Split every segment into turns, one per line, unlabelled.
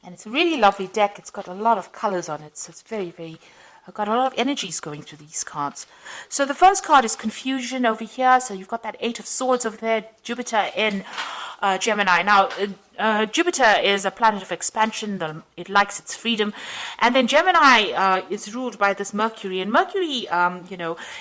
And it's a really lovely deck. It's got a lot of colors on it, so it's very, I've got a lot of energies going through these cards. So the first card is Confusion over here. So you've got that Eight of Swords over there, Jupiter in Gemini. Now, Jupiter is a planet of expansion. It likes its freedom. And then Gemini is ruled by this Mercury. And Mercury,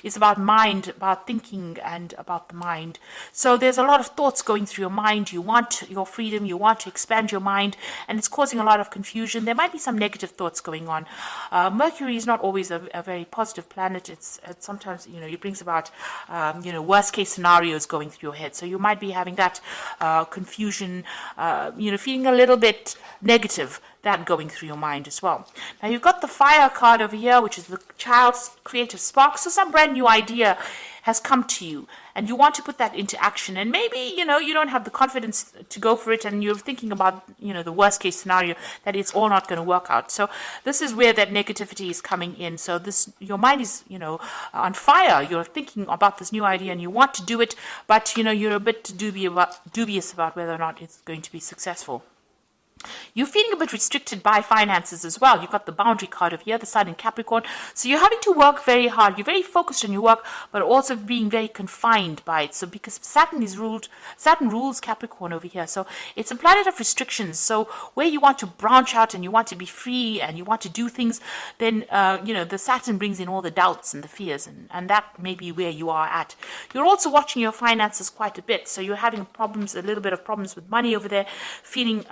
is about mind, about thinking, and about the mind. So there's a lot of thoughts going through your mind. You want your freedom. You want to expand your mind. And it's causing a lot of confusion. There might be some negative thoughts going on. Mercury is not always a very positive planet. It's sometimes, it brings about, worst case scenarios going through your head. So you might be having that confusion, feeling a little bit negative, that going through your mind as well. Now you've got the Fire card over here, which is the child's creative spark. So some brand new idea has come to you and you want to put that into action, and maybe you don't have the confidence to go for it, and you're thinking about the worst case scenario, that it's all not going to work out. So this is where that negativity is coming in. So your mind is on fire. You're thinking about this new idea and you want to do it, but you're a bit dubious about whether or not it's going to be successful. You're feeling a bit restricted by finances as well. You've got the Boundary card over here, the Sun in Capricorn. So you're having to work very hard. You're very focused on your work, but also being very confined by it. So because Saturn rules Capricorn over here. So it's a planet of restrictions. So where you want to branch out and you want to be free and you want to do things, then, the Saturn brings in all the doubts and the fears, and that may be where you are at. You're also watching your finances quite a bit. So you're having a little bit of problems with money over there, feeling,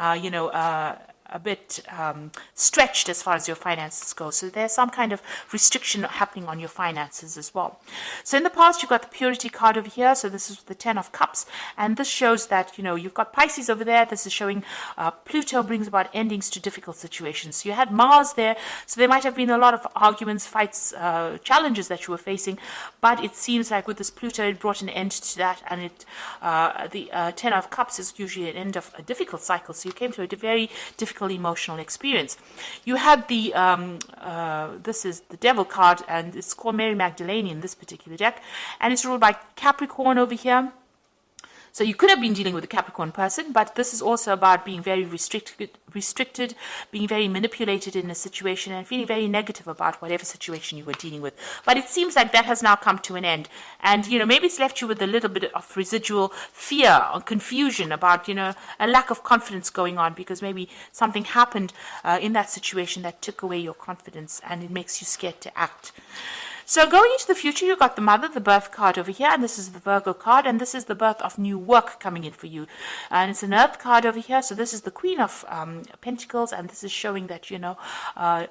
a bit stretched as far as your finances go. So there's some kind of restriction happening on your finances as well. So in the past, you've got the Purity card over here. So this is the Ten of Cups. And this shows that, you've got Pisces over there. This is showing Pluto brings about endings to difficult situations. So you had Mars there. So there might have been a lot of arguments, fights, challenges that you were facing. But it seems like with this Pluto, it brought an end to that. And the Ten of Cups is usually an end of a difficult cycle. So you came to a very difficult emotional experience. You had this is the Devil card, and it's called Mary Magdalene in this particular deck, and it's ruled by Capricorn over here. So you could have been dealing with a Capricorn person, but this is also about being very restricted, being very manipulated in a situation, and feeling very negative about whatever situation you were dealing with. But it seems like that has now come to an end. And, maybe it's left you with a little bit of residual fear or confusion about, a lack of confidence going on, because maybe something happened in that situation that took away your confidence, and it makes you scared to act. So going into the future, you've got the Mother, the Birth card over here, and this is the Virgo card, and this is the birth of new work coming in for you. And it's an Earth card over here, so this is the Queen of Pentacles, and this is showing that,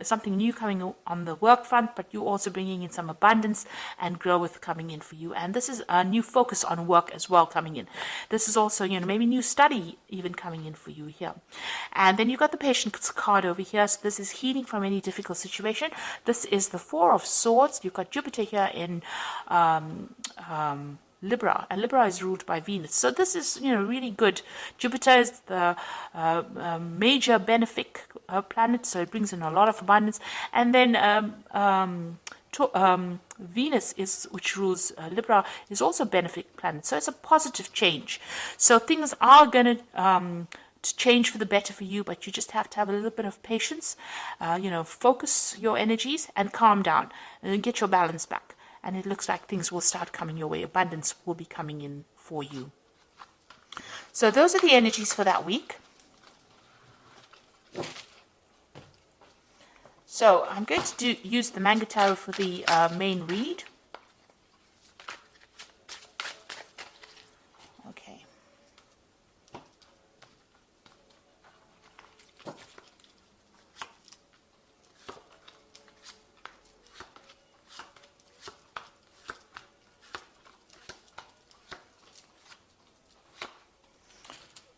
something new coming on the work front, but you're also bringing in some abundance and growth coming in for you. And this is a new focus on work as well coming in. This is also, maybe new study even coming in for you here. And then you've got the Patience card over here, so this is healing from any difficult situation. This is the Four of Swords. You've got Jupiter here in Libra, and Libra is ruled by Venus. So this is, really good. Jupiter is the major benefic planet, so it brings in a lot of abundance. And then Venus, which rules Libra, is also a benefic planet. So it's a positive change. So things are going to change for the better for you, but you just have to have a little bit of patience, focus your energies and calm down and get your balance back. And it looks like things will start coming your way. Abundance will be coming in for you. So those are the energies for that week. So I'm going to use the Manga Tarot for the main read.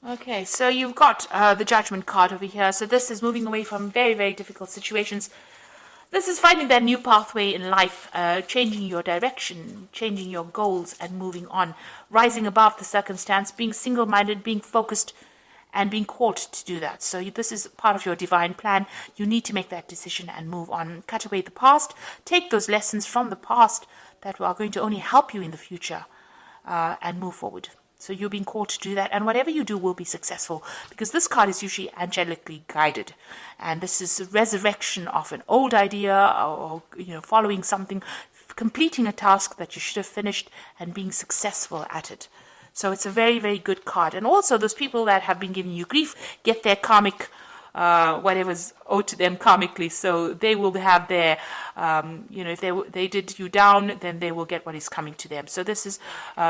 Okay, so you've got the Judgment card over here. So this is moving away from very, very difficult situations. This is finding that new pathway in life, changing your direction, changing your goals, and moving on, rising above the circumstance, being single-minded, being focused, and being called to do that. So this is part of your divine plan. You need to make that decision and move on. Cut away the past. Take those lessons from the past that are going to only help you in the future, and move forward. So you're being called to do that, and whatever you do will be successful, because this card is usually angelically guided, and this is a resurrection of an old idea, or following something, completing a task that you should have finished, and being successful at it. So it's a very, very good card. And also those people that have been giving you grief get their karmic whatever's owed to them karmically. So they will have their, if they did you down, then they will get what is coming to them. So this is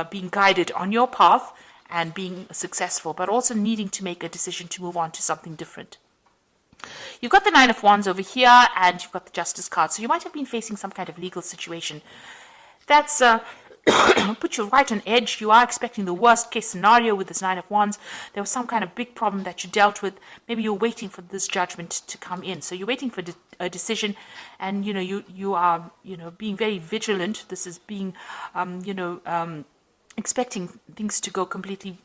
being guided on your path and being successful, but also needing to make a decision to move on to something different. You've got the Nine of Wands over here, and you've got the Justice card. So you might have been facing some kind of legal situation. That's put you right on edge. You are expecting the worst case scenario with this Nine of Wands. There was some kind of big problem that you dealt with. Maybe you're waiting for this judgment to come in. So you're waiting for a decision, and you are being very vigilant. This is being expecting things to go completely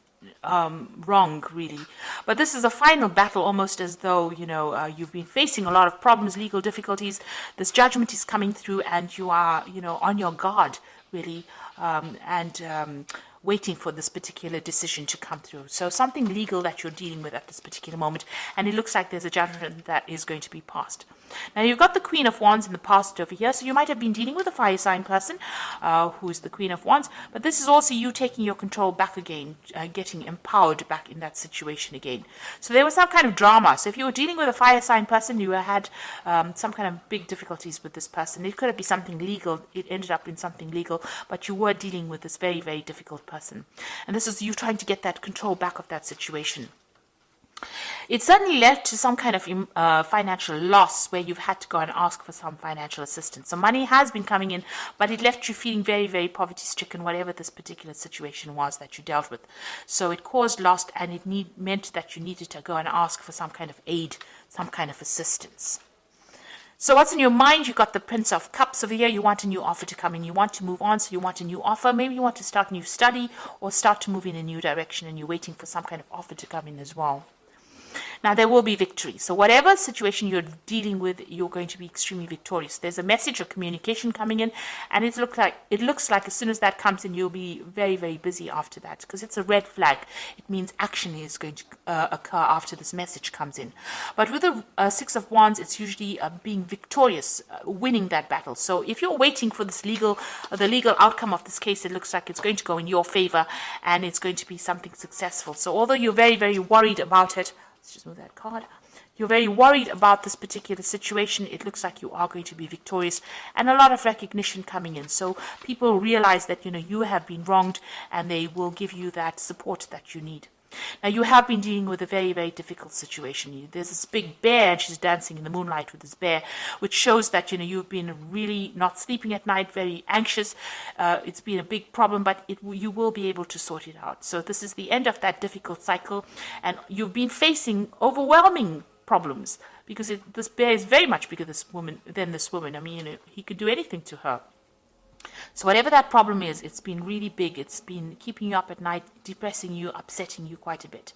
wrong, really. But this is a final battle, almost as though you've been facing a lot of problems, legal difficulties. This judgment is coming through, and you are on your guard, really, and waiting for this particular decision to come through. So something legal that you're dealing with at this particular moment, and it looks like there's a judgment that is going to be passed. Now you've got the Queen of Wands in the past over here, so you might have been dealing with a fire sign person who is the Queen of Wands, but this is also you taking your control back again, getting empowered back in that situation again. So there was some kind of drama. So if you were dealing with a fire sign person, you had some kind of big difficulties with this person. It could be something legal. It ended up in something legal, but you were dealing with this very, very difficult person. And this is you trying to get that control back of that situation. It certainly led to some kind of financial loss where you've had to go and ask for some financial assistance. So money has been coming in, but it left you feeling very, very poverty-stricken, whatever this particular situation was that you dealt with. So it caused loss, and it meant that you needed to go and ask for some kind of aid, some kind of assistance. So what's in your mind? You've got the Prince of Cups over here. You want a new offer to come in. You want to move on, so you want a new offer. Maybe you want to start a new study or start to move in a new direction, and you're waiting for some kind of offer to come in as well. Now, there will be victory. So whatever situation you're dealing with, you're going to be extremely victorious. There's a message or communication coming in, and it looks like as soon as that comes in, you'll be very, very busy after that, because it's a red flag. It means action is going to occur after this message comes in. But with the Six of Wands, it's usually being victorious, winning that battle. So if you're waiting for this the legal outcome of this case, it looks like it's going to go in your favor, and it's going to be something successful. So although you're very, very worried about it, let's just move that card. You're very worried about this particular situation. It looks like you are going to be victorious, and a lot of recognition coming in. So people realize that you have been wronged, and they will give you that support that you need. Now, you have been dealing with a very, very difficult situation. There's this big bear, and she's dancing in the moonlight with this bear, which shows that, you've been really not sleeping at night, very anxious. It's been a big problem, but you will be able to sort it out. So this is the end of that difficult cycle, and you've been facing overwhelming problems, because this bear is very much bigger than this woman. I mean, he could do anything to her. So whatever that problem is, it's been really big. It's been keeping you up at night, depressing you, upsetting you quite a bit.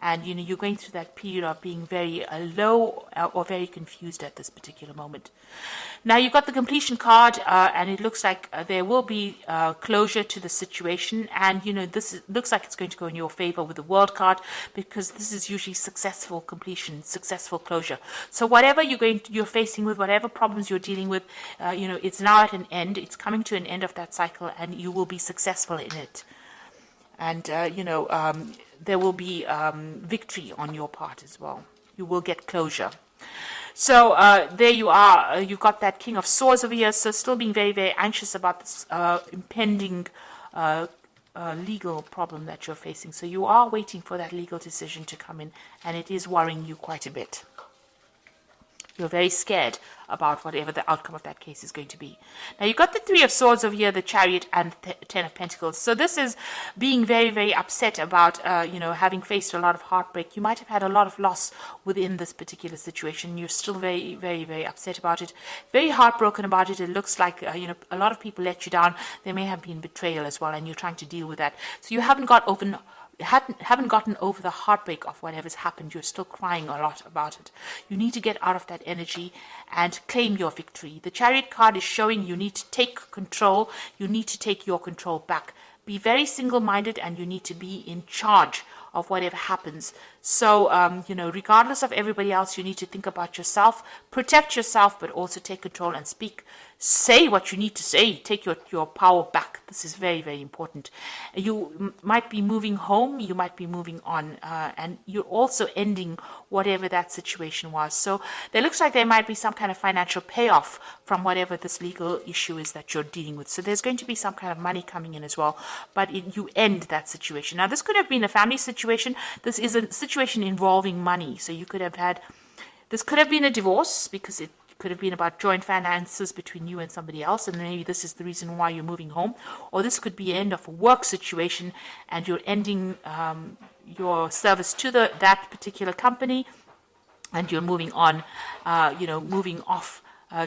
And, you're going through that period of being very low or very confused at this particular moment. Now, you've got the completion card, and it looks like there will be closure to the situation. And, looks like it's going to go in your favor with the World card, because this is usually successful completion, successful closure. So whatever you're facing with, whatever problems you're dealing with, it's now at an end. It's coming to an end of that cycle, and you will be successful in it. And, there will be victory on your part as well. You will get closure. So there you are. You've got that King of Swords over here. So still being very, very anxious about this impending legal problem that you're facing. So you are waiting for that legal decision to come in, and it is worrying you quite a bit. You're very scared about whatever the outcome of that case is going to be. Now, you've got the Three of Swords over here, the Chariot, and the Ten of Pentacles. So this is being very, very upset about, having faced a lot of heartbreak. You might have had a lot of loss within this particular situation. You're still very, very, very upset about it, very heartbroken about it. It looks like, a lot of people let you down. There may have been betrayal as well, and you're trying to deal with that. So you haven't gotten over the heartbreak of whatever's happened. You're still crying a lot about it. You need to get out of that energy and claim your victory. The Chariot card is showing you need to take control. You need to take your control back. be very single-minded, and you need to be in charge of whatever happens. So, regardless of everybody else, you need to think about yourself, protect yourself, but also take control and say what you need to say, take your power back. This is very, very important. You might be moving home, you might be moving on, and you're also ending whatever that situation was. So there looks like there might be some kind of financial payoff from whatever this legal issue is that you're dealing with. So there's going to be some kind of money coming in as well, but you end that situation. Now, this could have been a family situation. This is a situation involving money. So this could have been a divorce, because it could have been about joint finances between you and somebody else, and maybe this is the reason why you're moving home. Or this could be the end of a work situation, and you're ending your service to that particular company, and you're moving on, moving off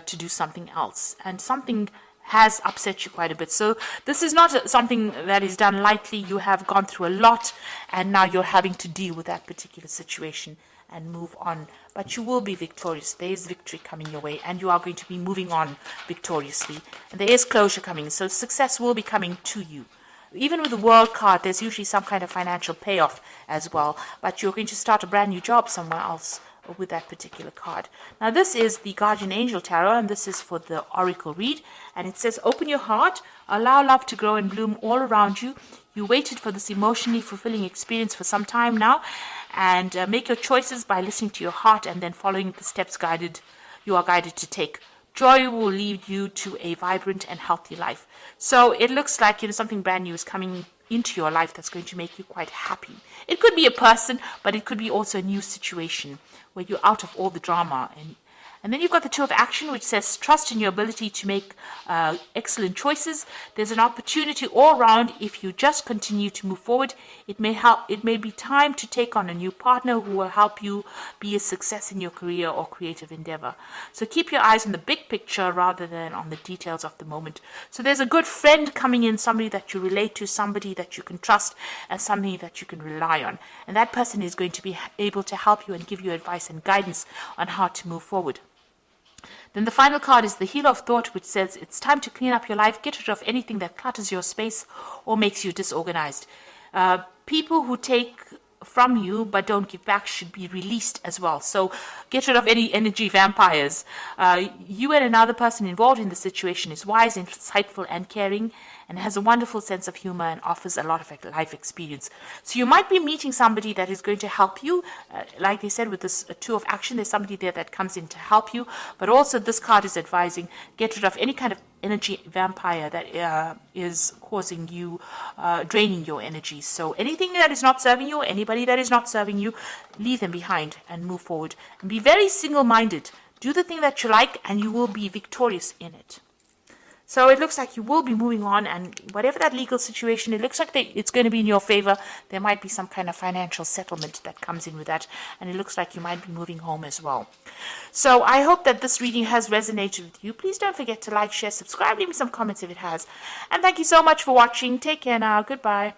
to do something else. And something has upset you quite a bit. So this is not something that is done lightly. You have gone through a lot, and now you're having to deal with that particular situation and move on. But you will be victorious. There is victory coming your way, and you are going to be moving on victoriously. And there is closure coming, so success will be coming to you. Even with the World card, there's usually some kind of financial payoff as well, but you're going to start a brand new job somewhere else with that particular card. Now, this is the Guardian Angel Tarot, and this is for the Oracle read, and it says, open your heart, allow love to grow and bloom all around you. You waited for this emotionally fulfilling experience for some time now, and make your choices by listening to your heart and then following the steps you are guided to take. Joy will lead you to a vibrant and healthy life. So it looks like something brand new is coming into your life that's going to make you quite happy. It could be a person, but it could be also a new situation where you're out of all the drama. And then you've got the Two of Action, which says trust in your ability to make excellent choices. There's an opportunity all around if you just continue to move forward. It may be time to take on a new partner who will help you be a success in your career or creative endeavor. So keep your eyes on the big picture rather than on the details of the moment. So there's a good friend coming in, somebody that you relate to, somebody that you can trust, and somebody that you can rely on. And that person is going to be able to help you and give you advice and guidance on how to move forward. Then the final card is the Healer of Thought, which says it's time to clean up your life, get rid of anything that clutters your space or makes you disorganized. People who take from you but don't give back should be released as well. So get rid of any energy vampires. You and another person involved in the situation is wise, insightful, and caring, and has a wonderful sense of humor and offers a lot of life experience. So you might be meeting somebody that is going to help you. Like they said, with this Two of Action, there's somebody there that comes in to help you. But also this card is advising, get rid of any kind of energy vampire that is causing you, draining your energy. So anything that is not serving you, anybody that is not serving you, leave them behind and move forward. And be very single-minded. Do the thing that you like, and you will be victorious in it. So it looks like you will be moving on, and whatever that legal situation, it looks like it's going to be in your favor. There might be some kind of financial settlement that comes in with that, and it looks like you might be moving home as well. So I hope that this reading has resonated with you. Please don't forget to like, share, subscribe, leave me some comments if it has. And thank you so much for watching. Take care now. Goodbye.